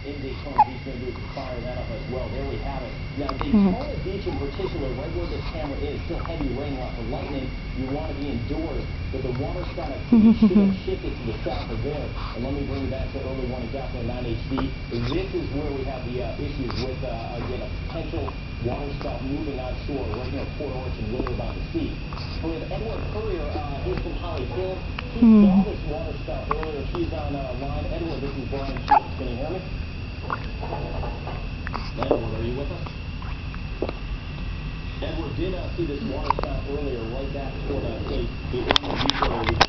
in Daytona Beach. Maybe we can fire that up as well. There we have it. Now, Daytona Beach in particular, right where this camera is, still heavy rain, lots of lightning. You want to be indoors, but the water spout activity should have shifted to the south of there. And let me bring you back to early warning Doppler 9 HD. This is where we have the issues with, again, a potential water spout moving onshore right near Port Orchard, where we're about to see. We have Edward Courier, he's from Holly Hill. He saw this water spout earlier. He's on line. Edward, this is Brian Schultz. Can you hear me? Edward, are you with us? Edward did see this water spout earlier, right back toward the Beach area.